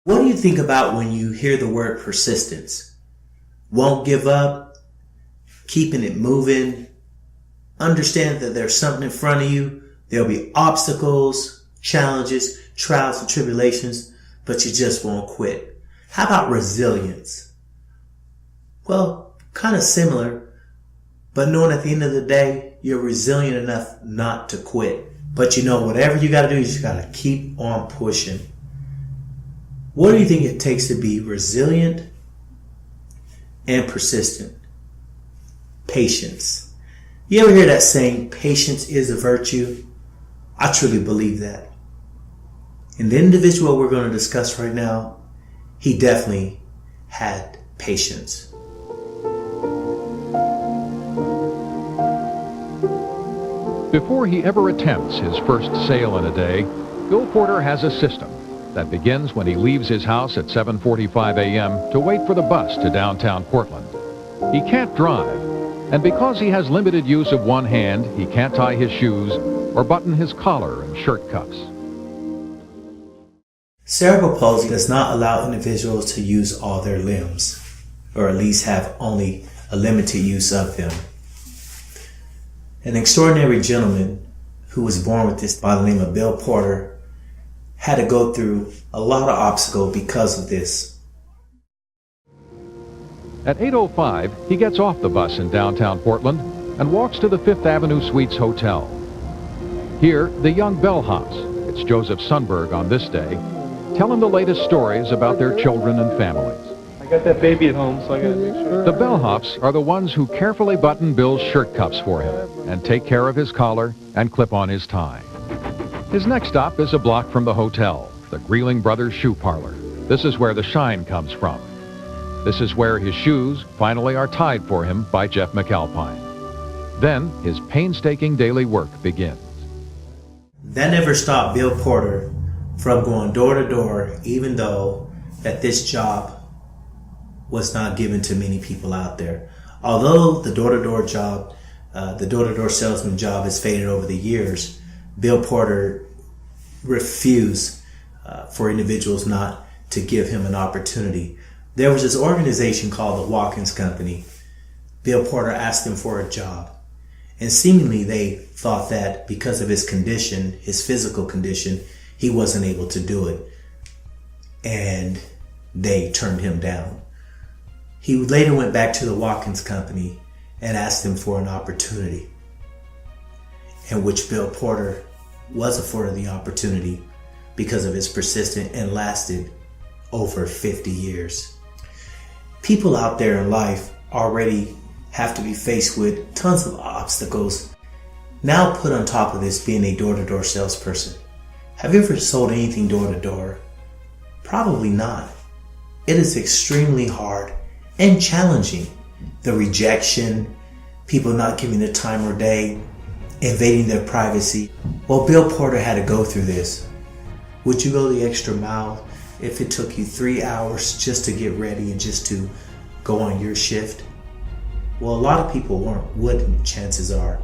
What do you think about when you hear the word persistence? Won't give up, keeping it moving, understand that there's something in front of you. There'll be obstacles, challenges, trials and tribulations, but you just won't quit. How about resilience? Well, kind of similar, but knowing at the end of the day, you're resilient enough not to quit. But you know, whatever you got to do, you just got to keep on pushing. What do you think it takes to be resilient and persistent? Patience. You ever hear that saying, patience is a virtue? I truly believe that. And the individual we're going to discuss right now, he definitely had patience. Before he ever attempts his first sale in a day, Bill Porter has a system that begins when he leaves his house at 7:45 a.m. to wait for the bus to downtown Portland. He can't drive, and because he has limited use of one hand, he can't tie his shoes or button his collar and shirt cuffs. Cerebral palsy does not allow individuals to use all their limbs, or at least have only a limited use of them. An extraordinary gentleman who was born with this by the name of Bill Porter had to go through a lot of obstacles because of this. At 8:05, he gets off the bus in downtown Portland and walks to the Fifth Avenue Suites Hotel. Here, the young bellhops, it's Joseph Sundberg on this day, tell him the latest stories about their children and families. I got that baby at home, so I gotta make sure. The bellhops are the ones who carefully button Bill's shirt cuffs for him and take care of his collar and clip on his tie. His next stop is a block from the hotel, the Greeling Brothers Shoe Parlor. This is where the shine comes from. This is where his shoes finally are tied for him by Jeff McAlpine. Then his painstaking daily work begins. That never stopped Bill Porter from going door to door, even though that this job was not given to many people out there. Although the door-to-door job, the door-to-door salesman job has faded over the years, Bill Porter refused for individuals not to give him an opportunity. There was this organization called the Watkins Company. Bill Porter asked them for a job, and seemingly they thought that because of his condition, his physical condition, he wasn't able to do it, and they turned him down. He later went back to the Watkins Company and asked them for an opportunity, in which Bill Porter was afforded the opportunity because of his persistence and lasted over 50 years. People out there in life already have to be faced with tons of obstacles. Now put on top of this being a door-to-door salesperson. Have you ever sold anything door-to-door? Probably not. It is extremely hard and challenging. The rejection, people not giving the time or day, invading their privacy. Well, Bill Porter had to go through this. Would you go the extra mile if it took you 3 hours just to get ready and just to go on your shift? Well, a lot of people wouldn't, chances are.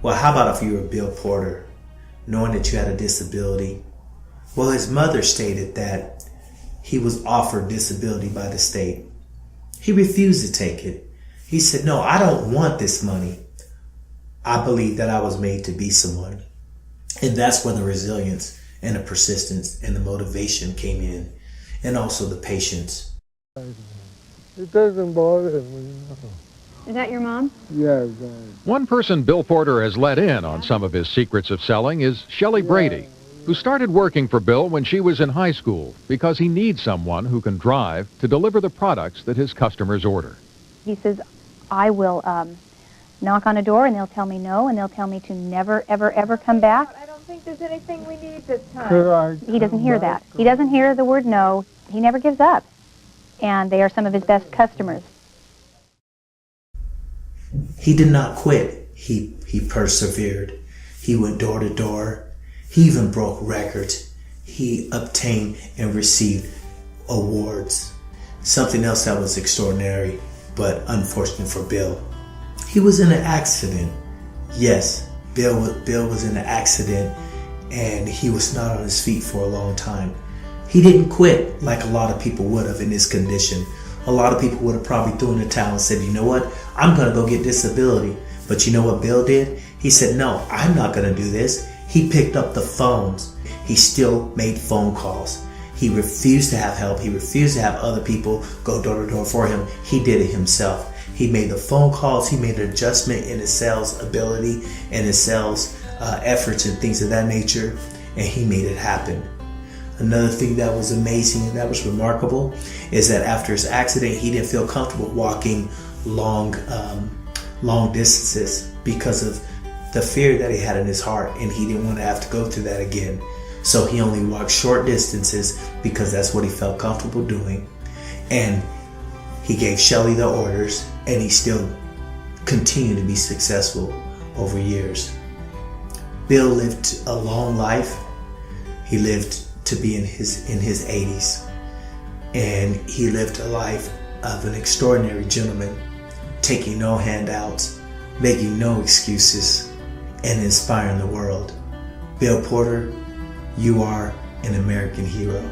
Well, how about if you were Bill Porter, knowing that you had a disability? Well, his mother stated that he was offered disability by the state. He refused to take it. He said, no, I don't want this money. I believe that I was made to be someone. And that's where the resilience and the persistence and the motivation came in, and also the patience. It doesn't bother me. Is that your mom? Yeah. One person Bill Porter has let in on some of his secrets of selling is Shelley Brady, who started working for Bill when she was in high school because he needs someone who can drive to deliver the products that his customers order. He says, I will knock on a door and they'll tell me no, and they'll tell me to never, ever, ever come back. I don't think there's anything we need this time. He doesn't hear that. He doesn't hear the word no. He never gives up. And they are some of his best customers. He did not quit. He persevered. He went door to door. He even broke records. He obtained and received awards. Something else that was extraordinary, but unfortunate for Bill. He was in an accident. Yes, Bill was in an accident, and he was not on his feet for a long time. He didn't quit like a lot of people would have in this condition. A lot of people would have probably thrown in the towel and said, you know what, I'm going to go get disability. But you know what Bill did? He said, no, I'm not going to do this. He picked up the phones. He still made phone calls. He refused to have help. He refused to have other people go door to door for him. He did it himself. He made the phone calls. He made an adjustment in his sales ability and his sales efforts and things of that nature, and he made it happen. Another thing that was amazing and that was remarkable is that after his accident, he didn't feel comfortable walking long distances because of the fear that he had in his heart, and he didn't want to have to go through that again. So he only walked short distances because that's what he felt comfortable doing. And he gave Shelly the orders, and he still continued to be successful over years. Bill lived a long life. He lived to be in his 80s. And he lived a life of an extraordinary gentleman, taking no handouts, making no excuses, and inspiring the world. Bill Porter, you are an American hero.